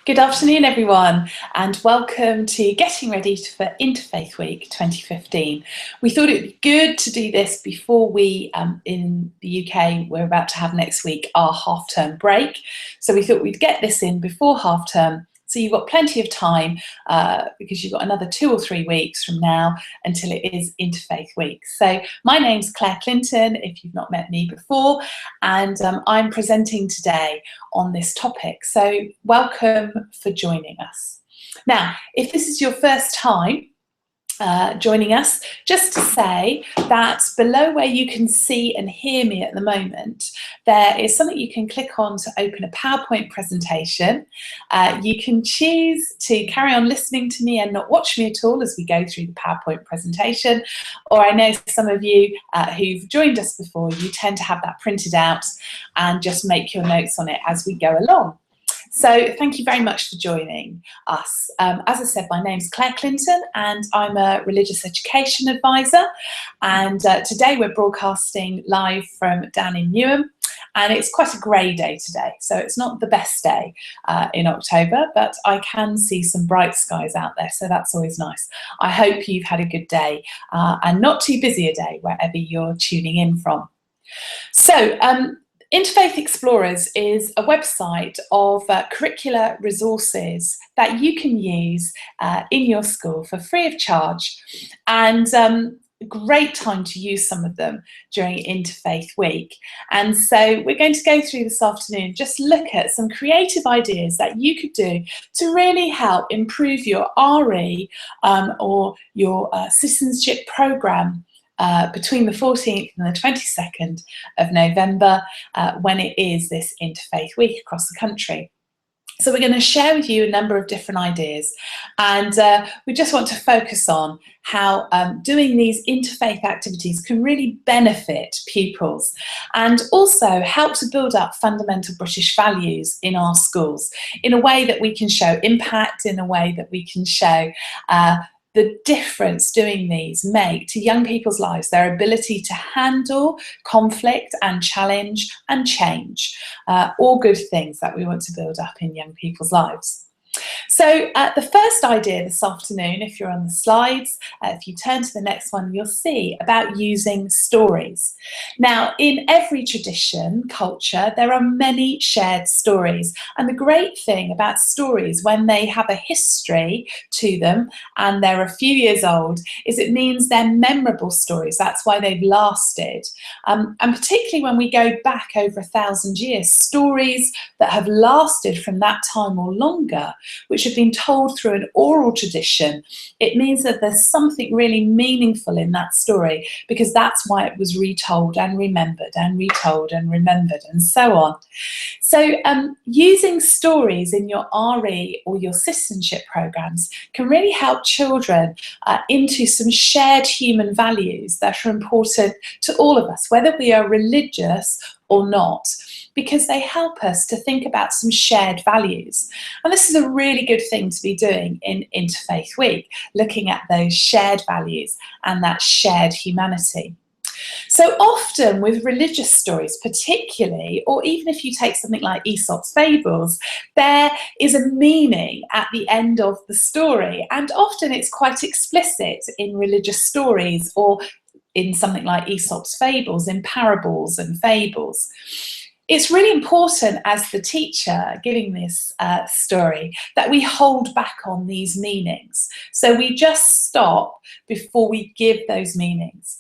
Good afternoon, everyone, and welcome to Getting Ready for Interfaith Week 2015. We thought it would be good to do this before we, in the UK, we're about to have next week our half-term break. So we thought we'd get this in before half-term, so you've got plenty of time because you've got another 2 or 3 weeks from now until it is Interfaith Week. So my name's Claire Clinton, if you've not met me before, and I'm presenting today on this topic. So welcome for joining us. Now, if this is your first time joining us, just to say that below where you can see and hear me at the moment, there is something you can click on to open a PowerPoint presentation. You can choose to carry on listening to me and not watch me at all as we go through the PowerPoint presentation, or I know some of you who've joined us before, you tend to have that printed out and just make your notes on it as we go along. So thank you very much for joining us. As I said, my name's Claire Clinton and I'm a religious education advisor, and today we're broadcasting live from down in Newham, and it's quite a grey day today, so it's not the best day in October, but I can see some bright skies out there, so that's always nice. I hope you've had a good day and not too busy a day wherever you're tuning in from. So Interfaith Explorers is a website of curricular resources that you can use in your school for free of charge, and a great time to use some of them during Interfaith Week. And so we're going to go through this afternoon, just look at some creative ideas that you could do to really help improve your RE or your citizenship programme between the 14th and the 22nd of November, when it is this Interfaith Week across the country. So we're going to share with you a number of different ideas, and we just want to focus on how doing these interfaith activities can really benefit pupils and also help to build up fundamental British values in our schools in a way that we can show impact, in a way that we can show the difference doing these make to young people's lives, their ability to handle conflict and challenge and change, all good things that we want to build up in young people's lives. So the first idea this afternoon, if you're on the slides, if you turn to the next one, you'll see about using stories. Now, in every tradition, culture, there are many shared stories. And the great thing about stories, when they have a history to them and they're a few years old, is it means they're memorable stories. That's why they've lasted. And particularly when we go back over 1,000 years, stories that have lasted from that time or longer, which have been told through an oral tradition, it means that there's something really meaningful in that story, because that's why it was retold and remembered and retold and remembered and so on. So using stories in your RE or your citizenship programs can really help children into some shared human values that are important to all of us, whether we are religious or not, because they help us to think about some shared values. And this is a really good thing to be doing in Interfaith Week, looking at those shared values and that shared humanity. So often with religious stories particularly, or even if you take something like Aesop's fables, there is a meaning at the end of the story, and often it's quite explicit in religious stories or in something like Aesop's fables, in parables and fables. It's really important as the teacher giving this story that we hold back on these meanings. So we just stop before we give those meanings.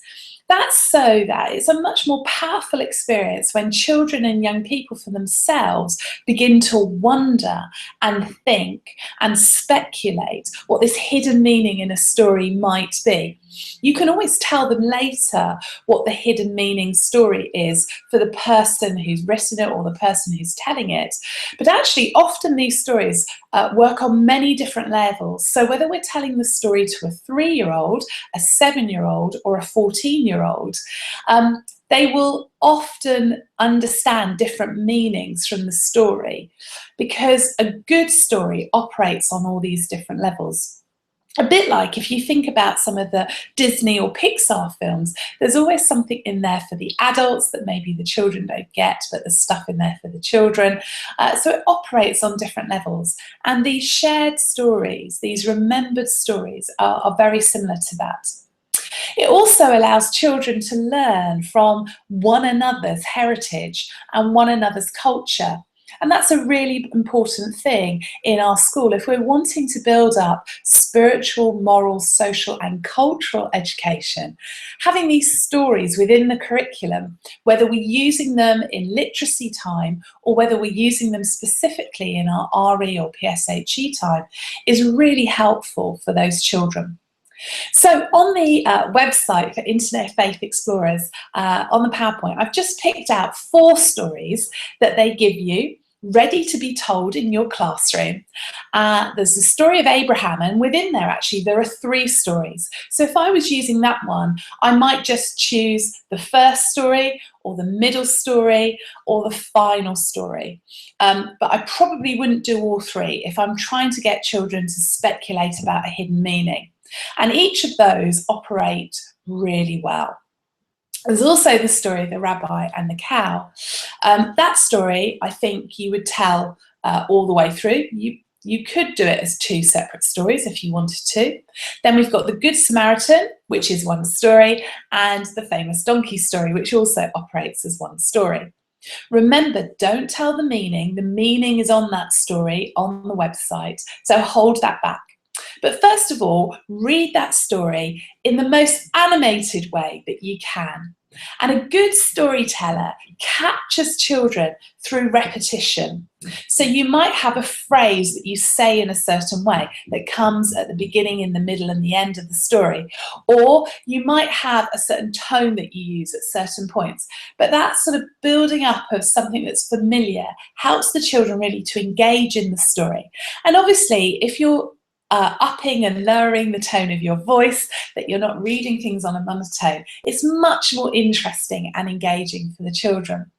That's so that it's a much more powerful experience when children and young people for themselves begin to wonder and think and speculate what this hidden meaning in a story might be. You can always tell them later what the hidden meaning story is for the person who's written it or the person who's telling it. But actually, often these stories work on many different levels. So whether we're telling the story to a 3-year-old, a 7-year-old, or a 14-year-old, they will often understand different meanings from the story, because a good story operates on all these different levels. A bit like if you think about some of the Disney or Pixar films, there's always something in there for the adults that maybe the children don't get, but there's stuff in there for the children. So it operates on different levels. And these shared stories, these remembered stories, are very similar to that. It also allows children to learn from one another's heritage and one another's culture. And that's a really important thing in our school. If we're wanting to build up spiritual, moral, social, and cultural education, having these stories within the curriculum, whether we're using them in literacy time or whether we're using them specifically in our RE or PSHE time, is really helpful for those children. So on the website for Interfaith Explorers, on the PowerPoint, I've just picked out 4 stories that they give you, ready to be told in your classroom. There's the story of Abraham, and within there actually there are 3 stories. So if I was using that one, I might just choose the first story or the middle story or the final story. But I probably wouldn't do all 3 if I'm trying to get children to speculate about a hidden meaning. And each of those operate really well. There's also the story of the rabbi and the cow. That story, I think you would tell all the way through. You could do it as 2 separate stories if you wanted to. Then we've got the Good Samaritan, which is one story, and the famous donkey story, which also operates as one story. Remember, don't tell the meaning. The meaning is on that story on the website, so hold that back. But first of all, read that story in the most animated way that you can. And a good storyteller captures children through repetition. So you might have a phrase that you say in a certain way that comes at the beginning, in the middle, and the end of the story. Or you might have a certain tone that you use at certain points. But that sort of building up of something that's familiar helps the children really to engage in the story. And obviously, if you're upping and lowering the tone of your voice, that you're not reading things on a monotone, it's much more interesting and engaging for the children.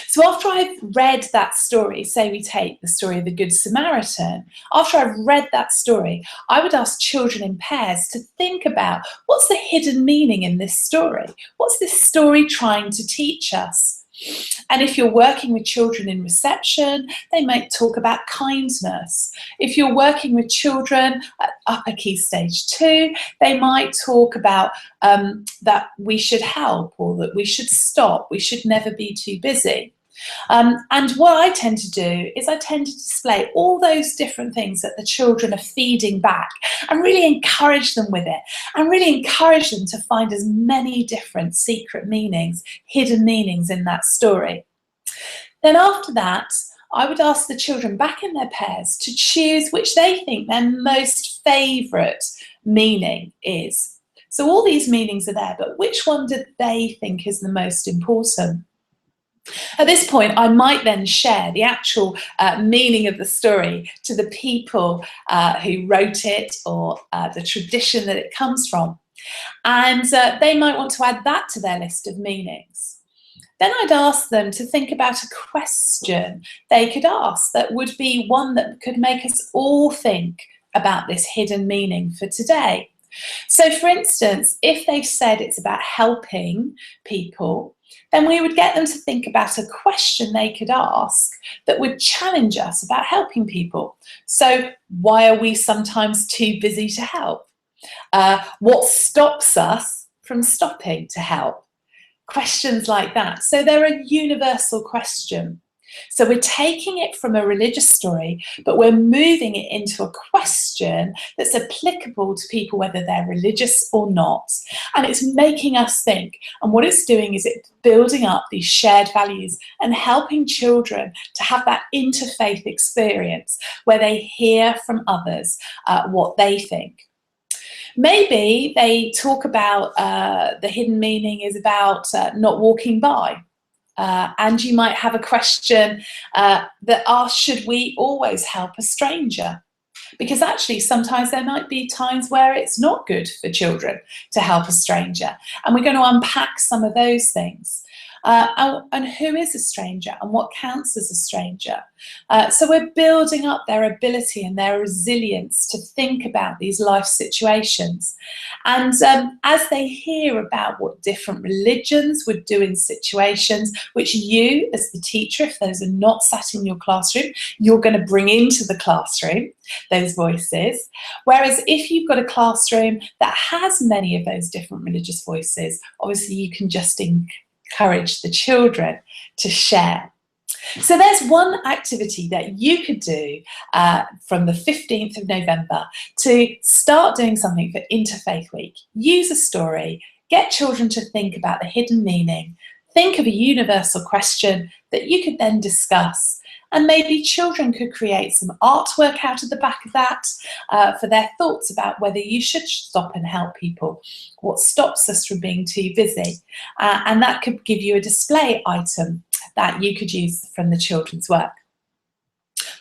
So after I've read that story, say we take the story of the Good Samaritan, after I've read that story, I would ask children in pairs to think about, what's the hidden meaning in this story? What's this story trying to teach us? And if you're working with children in reception, they might talk about kindness. If you're working with children at upper key stage 2, they might talk about that we should help, or that we should stop, we should never be too busy. And what I tend to do is I tend to display all those different things that the children are feeding back and really encourage them with it, and really encourage them to find as many different secret meanings, hidden meanings in that story. Then after that, I would ask the children back in their pairs to choose which they think their most favourite meaning is. So all these meanings are there, but which one do they think is the most important? At this point, I might then share the actual meaning of the story to the people who wrote it, or the tradition that it comes from. And they might want to add that to their list of meanings. Then I'd ask them to think about a question they could ask that would be one that could make us all think about this hidden meaning for today. So for instance, if they've said it's about helping people, then we would get them to think about a question they could ask that would challenge us about helping people. So why are we sometimes too busy to help? What stops us from stopping to help? Questions like that. So they're a universal question. So we're taking it from a religious story, but we're moving it into a question that's applicable to people whether they're religious or not. And it's making us think. And what it's doing is it's building up these shared values and helping children to have that interfaith experience where they hear from others what they think. Maybe they talk about the hidden meaning is about not walking by. And you might have a question that asks, should we always help a stranger? Because actually sometimes there might be times where it's not good for children to help a stranger. And we're going to unpack some of those things. and who is a stranger and what counts as a stranger. So we're building up their ability and their resilience to think about these life situations. And as they hear about what different religions would do in situations, which you as the teacher, if those are not sat in your classroom, you're going to bring into the classroom, those voices. Whereas if you've got a classroom that has many of those different religious voices, obviously you can just encourage the children to share. So there's one activity that you could do from the 15th of November to start doing something for Interfaith Week. Use a story, get children to think about the hidden meaning, think of a universal question that you could then discuss. And maybe children could create some artwork out of the back of that for their thoughts about whether you should stop and help people, what stops us from being too busy. And that could give you a display item that you could use from the children's work.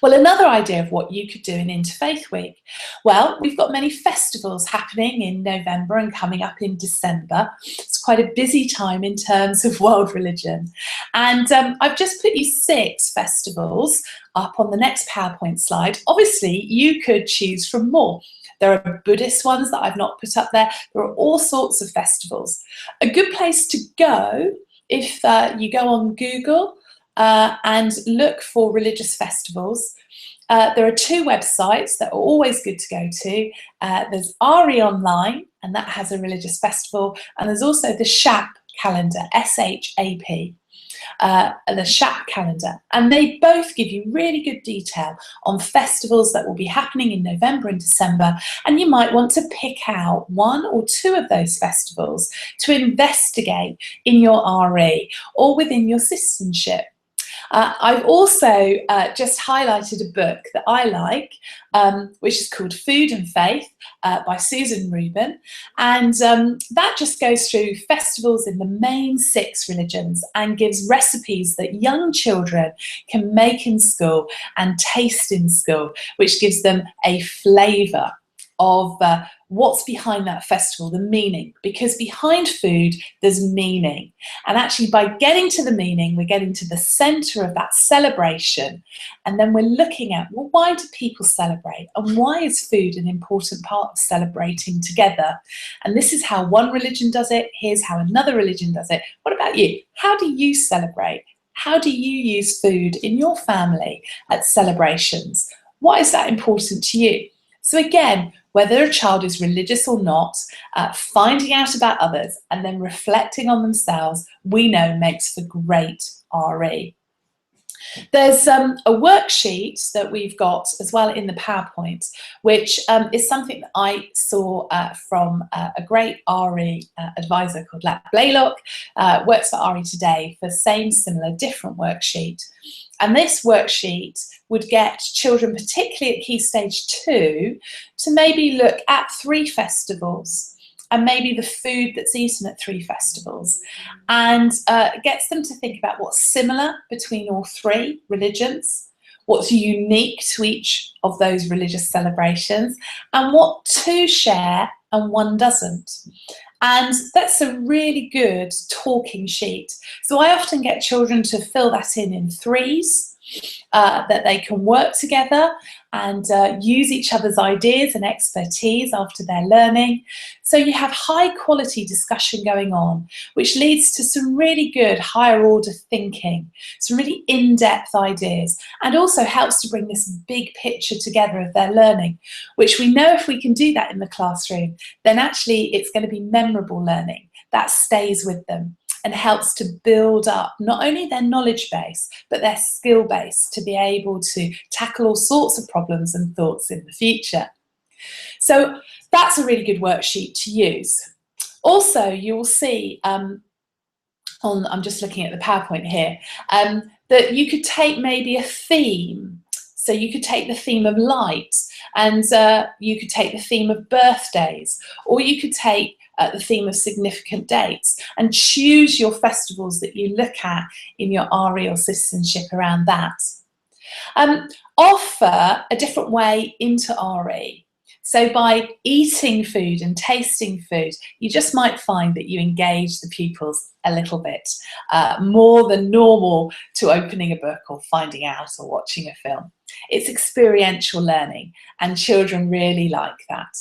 Well, another idea of what you could do in Interfaith Week. Well, we've got many festivals happening in November and coming up in December. It's quite a busy time in terms of world religion. And I've just put you 6 festivals up on the next PowerPoint slide. Obviously, you could choose from more. There are Buddhist ones that I've not put up there. There are all sorts of festivals. A good place to go, if you go on Google and look for religious festivals, there are 2 websites that are always good to go to. There's RE Online, and that has a religious festival, and there's also the SHAP calendar, SHAP. The SHAP calendar, and they both give you really good detail on festivals that will be happening in November and December, and you might want to pick out 1 or 2 of those festivals to investigate in your RE or within your citizenship. I've also just highlighted a book that I like, which is called Food and Faith by Susan Rubin, and that just goes through festivals in the main 6 religions and gives recipes that young children can make in school and taste in school, which gives them a flavour of what's behind that festival, the meaning, because behind food there's meaning, and actually by getting to the meaning we're getting to the centre of that celebration, and then we're looking at, well, why do people celebrate, and why is food an important part of celebrating together? And this is how one religion does it, here's how another religion does it. What about you? How do you celebrate? How do you use food in your family at celebrations? Why is that important to you? So again, whether a child is religious or not, finding out about others and then reflecting on themselves, we know makes for great RE. There's a worksheet that we've got as well in the PowerPoint, which is something that I saw from a great RE advisor called Lat Blaylock, works for RE Today, for same, similar, different worksheet. And this worksheet would get children, particularly at Key Stage 2, to maybe look at 3 festivals and maybe the food that's eaten at 3 festivals, and gets them to think about what's similar between all 3 religions, what's unique to each of those religious celebrations, and what 2 share and 1 doesn't. And that's a really good talking sheet. So I often get children to fill that in 3s, that they can work together and use each other's ideas and expertise after their learning. So you have high quality discussion going on, which leads to some really good higher order thinking, some really in-depth ideas, and also helps to bring this big picture together of their learning, which we know if we can do that in the classroom, then actually it's going to be memorable learning that stays with them and helps to build up not only their knowledge base, but their skill base to be able to tackle all sorts of problems and thoughts in the future. So that's a really good worksheet to use. Also, you will see I'm just looking at the PowerPoint here, that you could take maybe a theme. So you could take the theme of light, and you could take the theme of birthdays, or you could take the theme of significant dates, and choose your festivals that you look at in your RE or citizenship around that. Offer a different way into RE. So by eating food and tasting food, you just might find that you engage the pupils a little bit more than normal to opening a book or finding out or watching a film. It's experiential learning, and children really like that.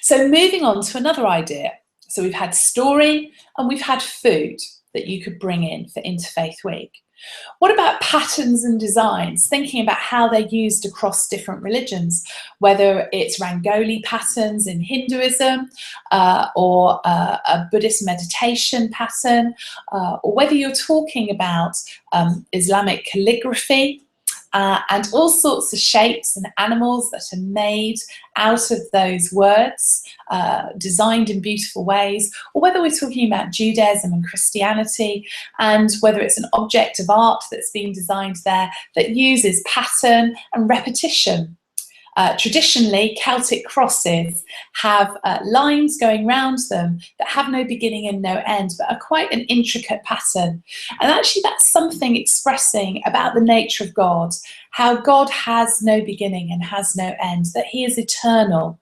So moving on to another idea. So we've had story and we've had food that you could bring in for Interfaith Week. What about patterns and designs, thinking about how they're used across different religions, whether it's Rangoli patterns in Hinduism or a Buddhist meditation pattern, or whether you're talking about Islamic calligraphy, and all sorts of shapes and animals that are made out of those words, designed in beautiful ways, or whether we're talking about Judaism and Christianity, and whether it's an object of art that's been designed there that uses pattern and repetition. Traditionally, Celtic crosses have lines going round them that have no beginning and no end, but are quite an intricate pattern. And actually that's something expressing about the nature of God, how God has no beginning and has no end, that he is eternal.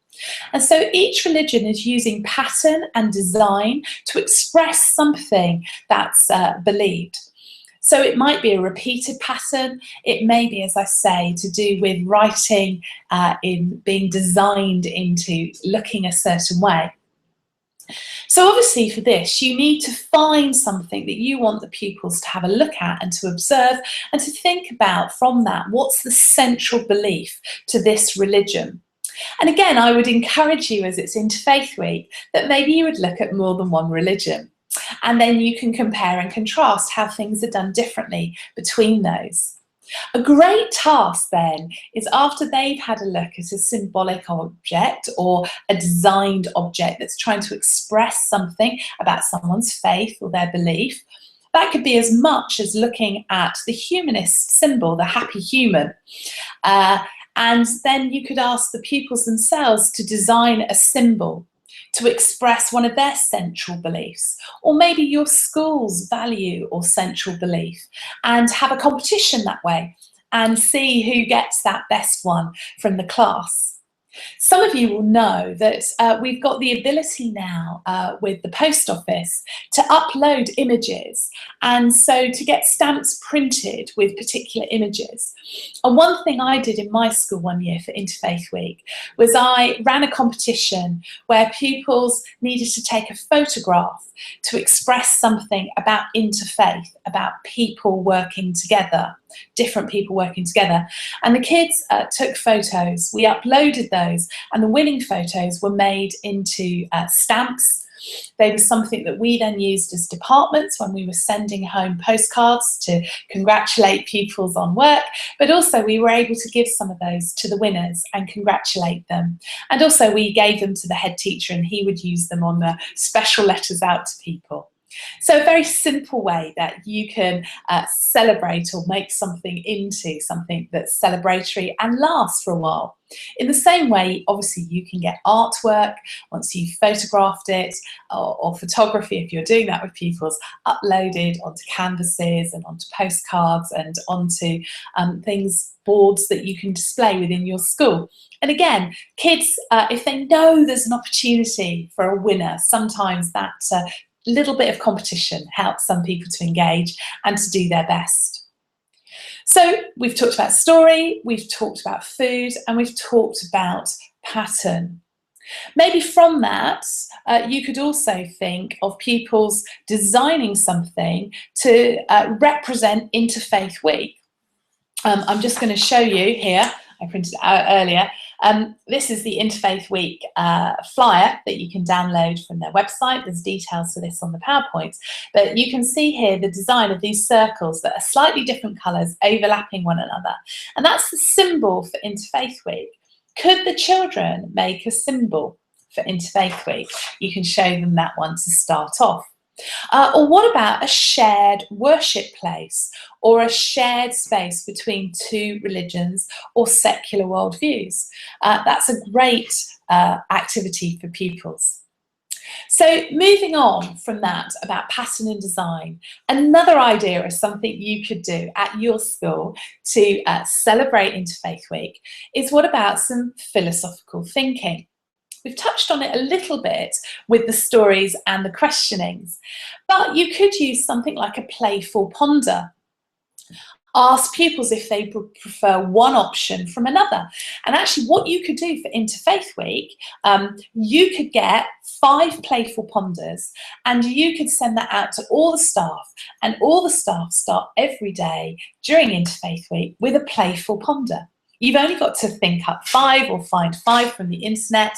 And so each religion is using pattern and design to express something that's believed. So it might be a repeated pattern. It may be, as I say, to do with writing in being designed into looking a certain way. So obviously for this, you need to find something that you want the pupils to have a look at and to observe and to think about from that, what's the central belief to this religion? And again, I would encourage you, as it's Interfaith Week, that maybe you would look at more than one religion. And then you can compare and contrast how things are done differently between those. A great task then is, after they've had a look at a symbolic object or a designed object that's trying to express something about someone's faith or their belief, that could be as much as looking at the humanist symbol, the happy human. And then you could ask the pupils themselves to design a symbol to express one of their central beliefs, or maybe your school's value or central belief, and have a competition that way and see who gets that best one from the class. Some of you will know that we've got the ability now with the post office to upload images, and so to get stamps printed with particular images. And one thing I did in my school one year for Interfaith Week was I ran a competition where pupils needed to take a photograph to express something about interfaith, about people working together, different people working together. And the kids took photos, we uploaded those, and the winning photos were made into stamps. They were something that we then used as departments when we were sending home postcards to congratulate pupils on work, but also we were able to give some of those to the winners and congratulate them. And also we gave them to the head teacher, and he would use them on the special letters out to people. So a very simple way that you can celebrate or make something into something that's celebratory and lasts for a while. In the same way, obviously, you can get artwork once you've photographed it, or photography, if you're doing that with pupils, uploaded onto canvases and onto postcards and onto boards that you can display within your school. And again, kids, if they know there's an opportunity for a winner, sometimes that little bit of competition helps some people to engage and to do their best. So we've talked about story, we've talked about food, and we've talked about pattern. Maybe from that, you could also think of pupils designing something to represent Interfaith Week. I'm just going to show you here, I printed it out earlier. This is the Interfaith Week flyer that you can download from their website. There's details for this on the PowerPoint, but you can see here the design of these circles that are slightly different colours overlapping one another, and that's the symbol for Interfaith Week. Could the children make a symbol for Interfaith Week? You can show them that one to start off. Or what about a shared worship place or a shared space between two religions or secular worldviews? That's a great activity for pupils. So moving on from that about pattern and design, another idea of something you could do at your school to celebrate Interfaith Week is, what about some philosophical thinking? We've touched on it a little bit with the stories and the questionings, but you could use something like a playful ponder. Ask pupils if they prefer one option from another. And actually what you could do for Interfaith Week, you could get 5 playful ponders and you could send that out to all the staff, and all the staff start every day during Interfaith Week with a playful ponder. You've only got to think up 5 or find 5 from the internet,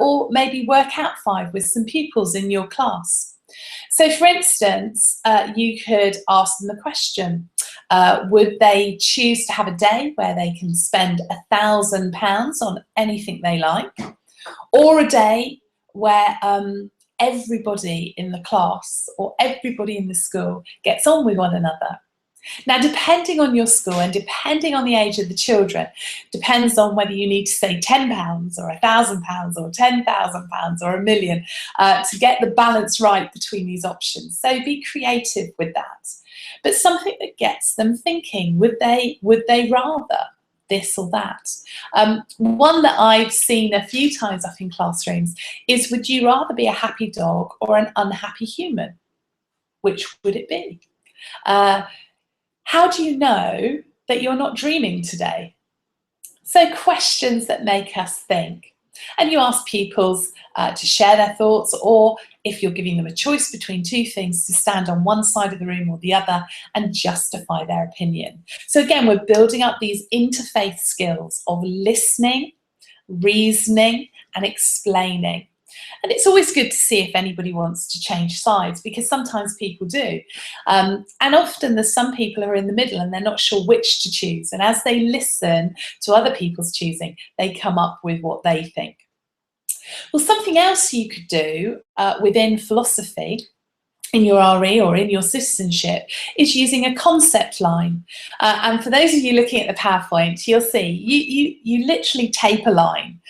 or maybe work out 5 with some pupils in your class. So for instance, you could ask them the question, would they choose to have a day where they can spend £1,000 on anything they like, or a day where everybody in the class or everybody in the school gets on with one another? Now, depending on your school and depending on the age of the children, depends on whether you need to say £10 or £1,000 or £10,000 or £1 million to get the balance right between these options. So be creative with that. But something that gets them thinking, would they rather this or that? One that I've seen a few times up in classrooms is, would you rather be a happy dog or an unhappy human? Which would it be? How do you know that you're not dreaming today? So questions that make us think. And you ask pupils to share their thoughts, or if you're giving them a choice between 2 things, to stand on one side of the room or the other and justify their opinion. So again, we're building up these interfaith skills of listening, reasoning, and explaining. And it's always good to see if anybody wants to change sides, because sometimes people do. And often there's some people who are in the middle and they're not sure which to choose. And as they listen to other people's choosing, they come up with what they think. Well, something else you could do within philosophy, in your RE or in your citizenship, is using a concept line. And for those of you looking at the PowerPoint, you'll see you literally tape a line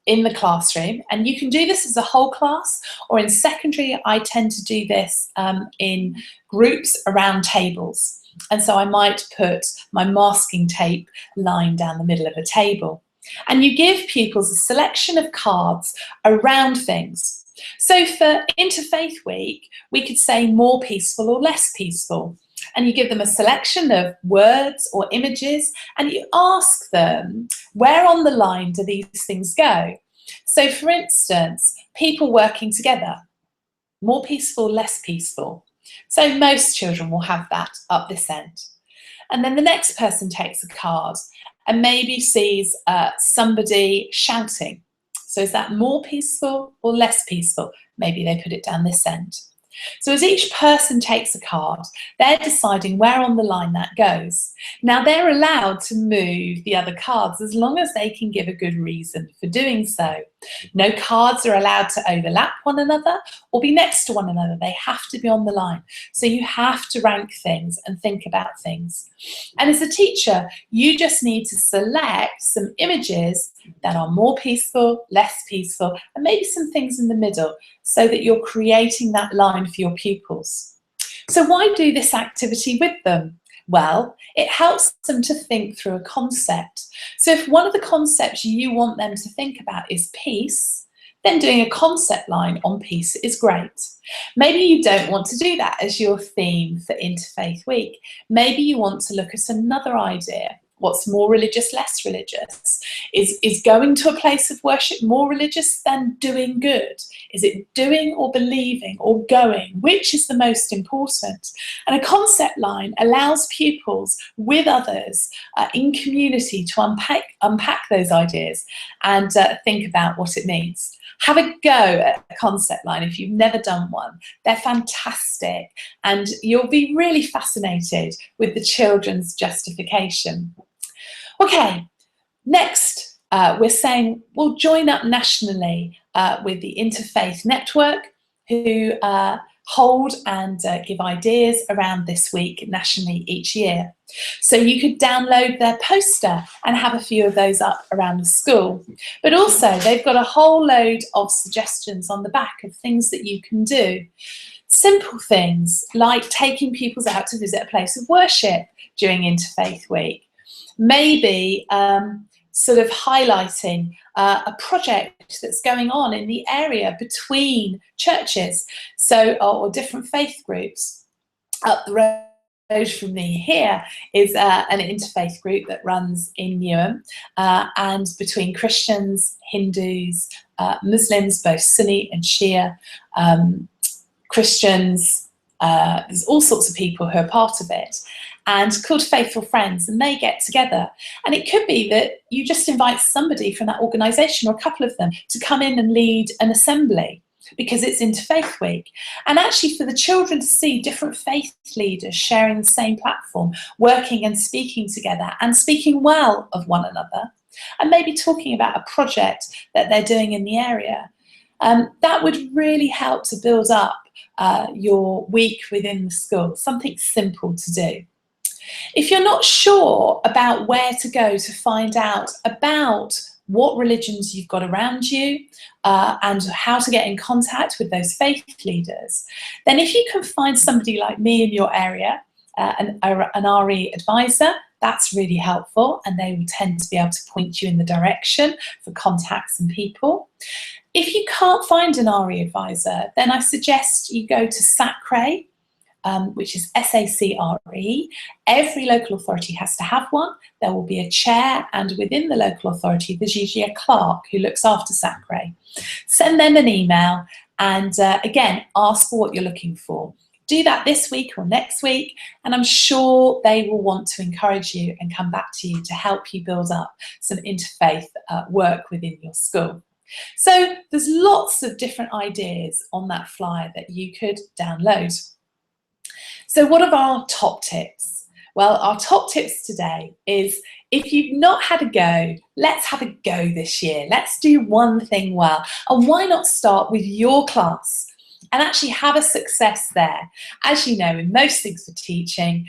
in the classroom, and you can do this as a whole class, or in secondary I tend to do this in groups around tables. And so I might put my masking tape line down the middle of a table, and you give pupils a selection of cards around things. So for Interfaith Week, we could say more peaceful or less peaceful. And you give them a selection of words or images, and you ask them, where on the line do these things go? So for instance, people working together, more peaceful, less peaceful. So most children will have that up this end. And then the next person takes a card and maybe sees somebody shouting. So is that more peaceful or less peaceful? Maybe they put it down this end. So as each person takes a card, they're deciding where on the line that goes. Now, they're allowed to move the other cards as long as they can give a good reason for doing so. No cards are allowed to overlap one another or be next to one another. They have to be on the line. So you have to rank things and think about things. And as a teacher, you just need to select some images that are more peaceful, less peaceful, and maybe some things in the middle, so that you're creating that line for your pupils. So why do this activity with them? Well, it helps them to think through a concept. So if one of the concepts you want them to think about is peace, then doing a concept line on peace is great. Maybe you don't want to do that as your theme for Interfaith Week. Maybe you want to look at another idea. What's more religious, less religious? Is going to a place of worship more religious than doing good? Is it doing or believing or going? Which is the most important? And a concept line allows pupils with others in community to unpack those ideas and think about what it means. Have a go at a concept line if you've never done one. They're fantastic, and you'll be really fascinated with the children's justification. Okay, next we're saying we'll join up nationally with the Interfaith Network, who hold and give ideas around this week nationally each year. So you could download their poster and have a few of those up around the school. But also they've got a whole load of suggestions on the back of things that you can do. Simple things like taking pupils out to visit a place of worship during Interfaith Week. Maybe sort of highlighting a project that's going on in the area between churches, so or different faith groups. Up the road from me here is an interfaith group that runs in Newham, and between Christians, Hindus, Muslims, both Sunni and Shia, Christians, there's all sorts of people who are part of it, and called Faithful Friends, and they get together. And it could be that you just invite somebody from that organisation or a couple of them to come in and lead an assembly because it's Interfaith Week. And actually for the children to see different faith leaders sharing the same platform, working and speaking together and speaking well of one another, and maybe talking about a project that they're doing in the area, that would really help to build up your week within the school, something simple to do. If you're not sure about where to go to find out about what religions you've got around you and how to get in contact with those faith leaders, then if you can find somebody like me in your area, an RE advisor, that's really helpful, and they will tend to be able to point you in the direction for contacts and people. If you can't find an RE advisor, then I suggest you go to SACRE, which is SACRE. Every local authority has to have one. There will be a chair, and within the local authority there's usually a clerk who looks after SACRE. Send them an email and again, ask for what you're looking for. Do that this week or next week, and I'm sure they will want to encourage you and come back to you to help you build up some interfaith work within your school. So there's lots of different ideas on that flyer that you could download. So what are our top tips? Well, our top tips today is, if you've not had a go, let's have a go this year. Let's do one thing well. And why not start with your class and actually have a success there? As you know, in most things for teaching,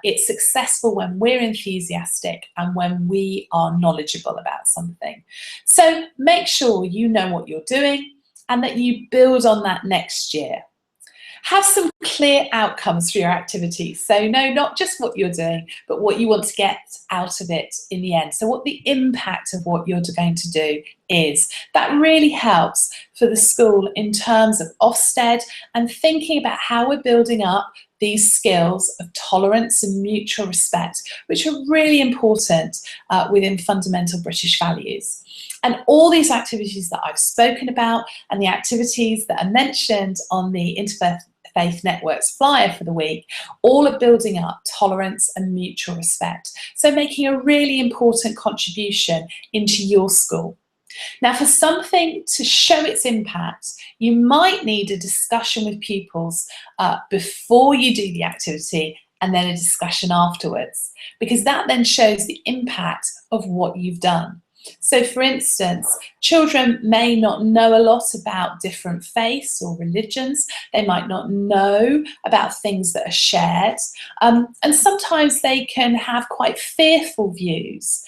it's successful when we're enthusiastic and when we are knowledgeable about something. So make sure you know what you're doing and that you build on that next year. Have some clear outcomes for your activities. So no, not just what you're doing, but what you want to get out of it in the end. So what the impact of what you're going to do is. That really helps for the school in terms of Ofsted and thinking about how we're building up these skills of tolerance and mutual respect, which are really important within fundamental British values. And all these activities that I've spoken about and the activities that are mentioned on the Interfaith Network's flyer for the week, all are building up tolerance and mutual respect. So making a really important contribution into your school. Now, for something to show its impact, you might need a discussion with pupils before you do the activity and then a discussion afterwards, because that then shows the impact of what you've done. So for instance, children may not know a lot about different faiths or religions. They might not know about things that are shared. And sometimes they can have quite fearful views.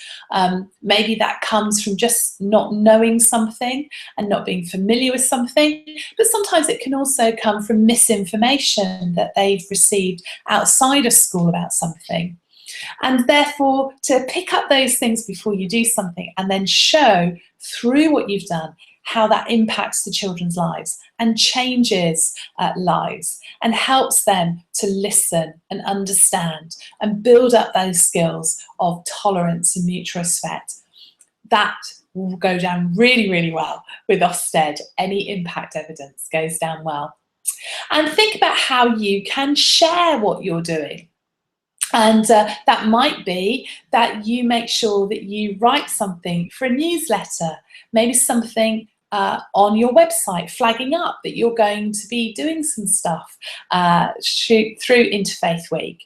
Maybe that comes from just not knowing something and not being familiar with something. But sometimes it can also come from misinformation that they've received outside of school about something. And therefore, to pick up those things before you do something and then show through what you've done how that impacts the children's lives and changes lives and helps them to listen and understand and build up those skills of tolerance and mutual respect. That will go down really, really well with Ofsted. Any impact evidence goes down well. And think about how you can share what you're doing. And that might be that you make sure that you write something for a newsletter, maybe something on your website, flagging up that you're going to be doing some stuff through Interfaith Week.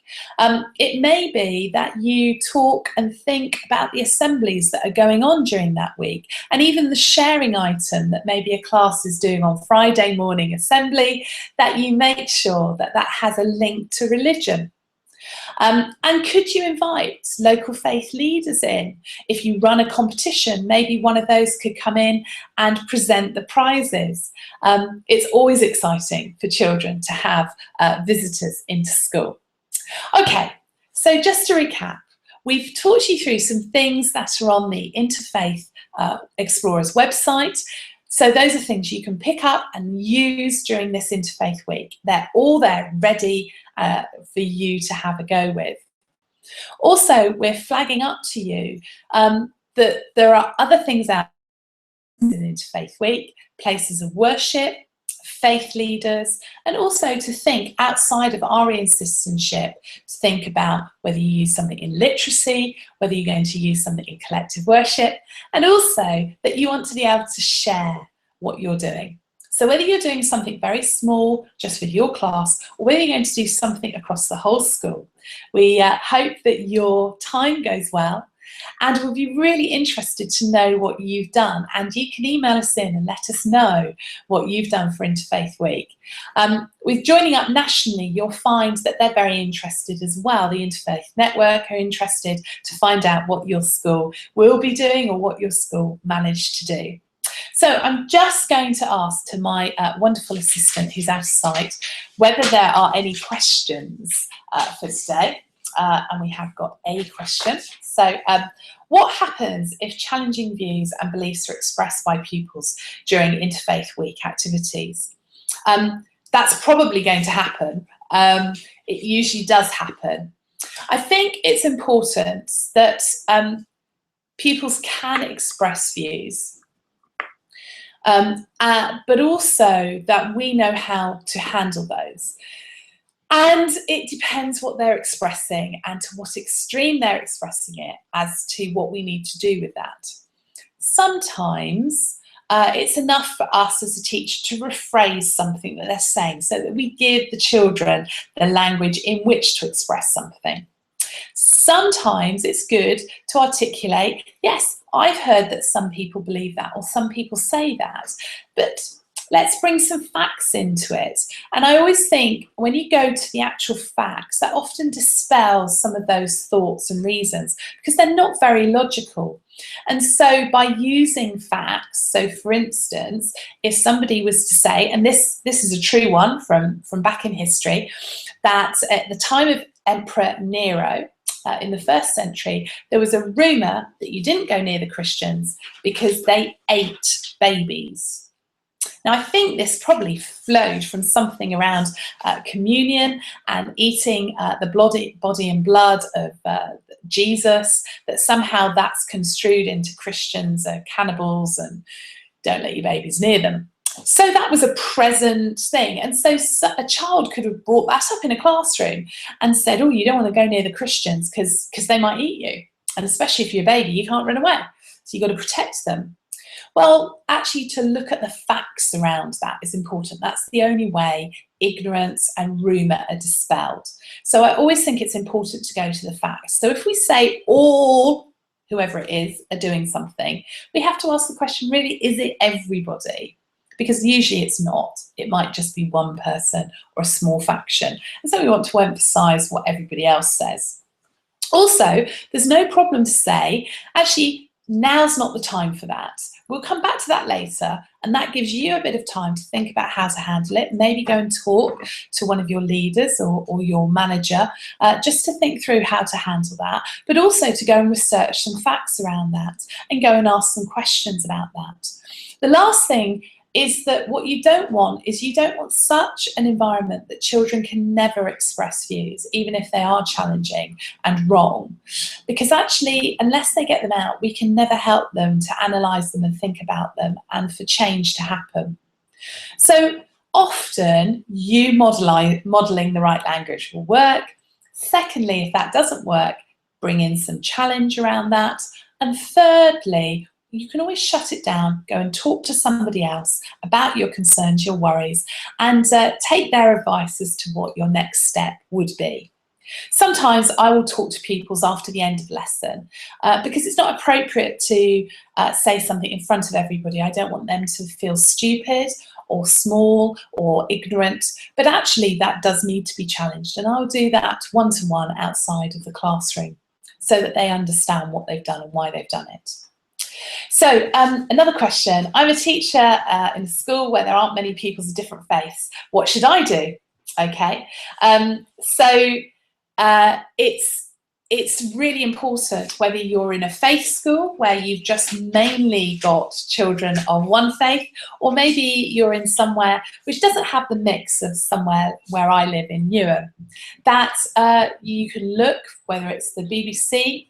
It may be that you talk and think about the assemblies that are going on during that week, and even the sharing item that maybe a class is doing on Friday morning assembly, that you make sure that that has a link to religion. And could you invite local faith leaders in? If you run a competition, maybe one of those could come in and present the prizes. It's always exciting for children to have visitors into school. Okay, so just to recap, we've talked you through some things that are on the Interfaith Explorers website. So those are things you can pick up and use during this Interfaith Week. They're all there ready for you to have a go with. Also, we're flagging up to you that there are other things out in Interfaith Week, places of worship, faith leaders, and also to think outside of RE and citizenship, to think about whether you use something in literacy, whether you're going to use something in collective worship, and also that you want to be able to share what you're doing. So whether you're doing something very small, just with your class, or whether you're going to do something across the whole school, we hope that your time goes well, and we'll be really interested to know what you've done. And you can email us in and let us know what you've done for Interfaith Week. With joining up nationally, you'll find that they're very interested as well. The Interfaith Network are interested to find out what your school will be doing or what your school managed to do. So I'm just going to ask to my wonderful assistant who's out of sight whether there are any questions for today. And we have got a question. So what happens if challenging views and beliefs are expressed by pupils during Interfaith Week activities? That's probably going to happen. It usually does happen. I think it's important that pupils can express views, but also that we know how to handle those. And it depends what they're expressing and to what extreme they're expressing it as to what we need to do with that. Sometimes it's enough for us as a teacher to rephrase something that they're saying so that we give the children the language in which to express something. Sometimes it's good to articulate, yes, I've heard that some people believe that or some people say that, but let's bring some facts into it. And I always think when you go to the actual facts, that often dispels some of those thoughts and reasons because they're not very logical. And so by using facts, so for instance, if somebody was to say, and this is a true one from back in history, that at the time of Emperor Nero, in the 1st century, there was a rumour that you didn't go near the Christians because they ate babies. Now, I think this probably flowed from something around communion and eating the body and blood of Jesus, that somehow that's construed into Christians are cannibals and don't let your babies near them. So that was a present thing. And so a child could have brought that up in a classroom and said, oh, you don't want to go near the Christians because they might eat you. And especially if you're a baby, you can't run away. So you've got to protect them. Well, actually, to look at the facts around that is important. That's the only way ignorance and rumour are dispelled. So I always think it's important to go to the facts. So if we say all, whoever it is, are doing something, we have to ask the question, really, is it everybody? Because usually it's not. It might just be one person or a small faction. And so we want to emphasise what everybody else says. Also, there's no problem to say, actually, now's not the time for that. We'll come back to that later, and that gives you a bit of time to think about how to handle it. Maybe go and talk to one of your leaders or your manager just to think through how to handle that, but also to go and research some facts around that and go and ask some questions about that. The last thing is that what you don't want is you don't want such an environment that children can never express views, even if they are challenging and wrong. Because actually, unless they get them out, we can never help them to analyse them and think about them and for change to happen. So often, you modelling the right language will work. Secondly, if that doesn't work, bring in some challenge around that. And thirdly, you can always shut it down, go and talk to somebody else about your concerns, your worries, and take their advice as to what your next step would be. Sometimes I will talk to pupils after the end of lesson because it's not appropriate to say something in front of everybody. I don't want them to feel stupid or small or ignorant, but actually that does need to be challenged, and I'll do that one-to-one outside of the classroom so that they understand what they've done and why they've done it. So another question, I'm a teacher in a school where there aren't many pupils of different faiths. What should I do? Okay, it's really important whether you're in a faith school where you've just mainly got children of one faith, or maybe you're in somewhere which doesn't have the mix of somewhere where I live in Newham, that you can look, whether it's the BBC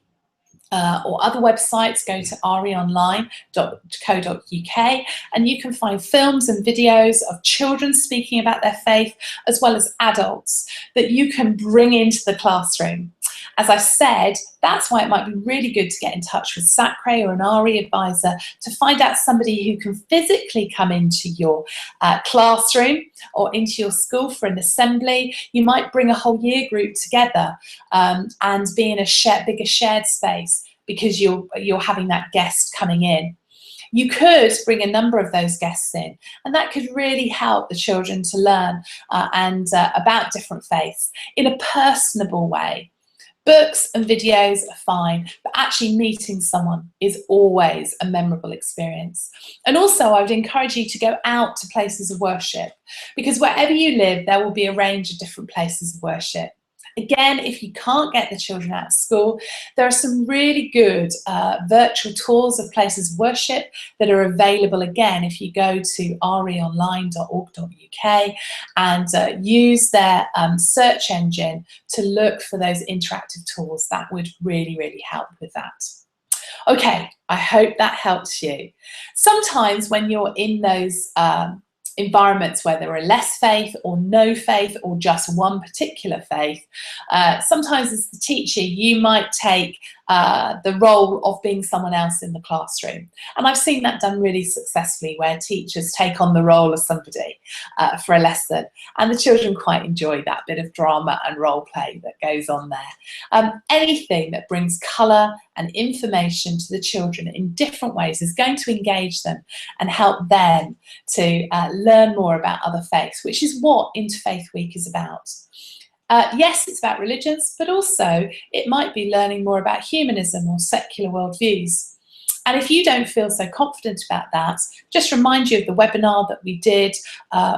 or other websites, go to reonline.co.uk, and you can find films and videos of children speaking about their faith, as well as adults, that you can bring into the classroom. As I said, that's why it might be really good to get in touch with SACRE or an RE advisor to find out somebody who can physically come into your classroom or into your school for an assembly. You might bring a whole year group together and be in a bigger shared space because you're having that guest coming in. You could bring a number of those guests in, and that could really help the children to learn about different faiths in a personable way. Books and videos are fine, but actually meeting someone is always a memorable experience. And also I would encourage you to go out to places of worship, because wherever you live, there will be a range of different places of worship. Again, if you can't get the children out of school, there are some really good virtual tours of places of worship that are available, again, if you go to reonline.org.uk and use their search engine to look for those interactive tours. That would really, really help with that. Okay, I hope that helps you. Sometimes when you're in those environments where there are less faith or no faith or just one particular faith, sometimes as the teacher you might take the role of being someone else in the classroom, and I've seen that done really successfully where teachers take on the role of somebody for a lesson, and the children quite enjoy that bit of drama and role play that goes on there. Anything that brings colour and information to the children in different ways is going to engage them and help them to learn more about other faiths, which is what Interfaith Week is about. Yes, it's about religions, but also it might be learning more about humanism or secular worldviews. And if you don't feel so confident about that, just remind you of the webinar that we did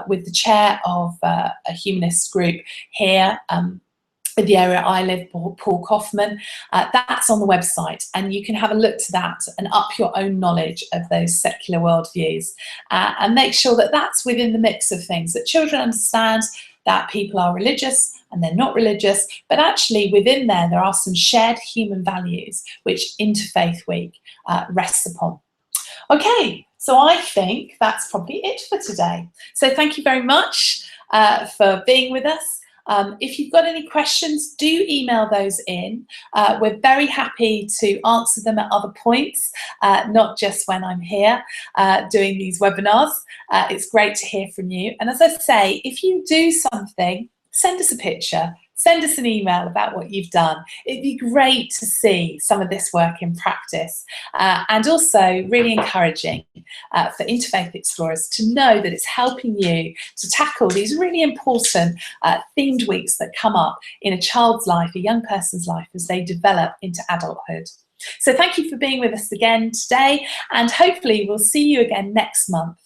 with the chair of a humanist group here in the area I live, Paul Kaufman. That's on the website, and you can have a look to that and up your own knowledge of those secular worldviews and make sure that that's within the mix of things, that children understand that people are religious and they're not religious, but actually within there are some shared human values which Interfaith Week rests upon. Okay, so I think that's probably it for today. So thank you very much for being with us. If you've got any questions, do email those in. We're very happy to answer them at other points, not just when I'm here doing these webinars. It's great to hear from you. And as I say, if you do something, send us a picture, send us an email about what you've done. It'd be great to see some of this work in practice, and also really encouraging for Interfaith Explorers to know that it's helping you to tackle these really important themed weeks that come up in a child's life, a young person's life, as they develop into adulthood. So thank you for being with us again today, and hopefully we'll see you again next month.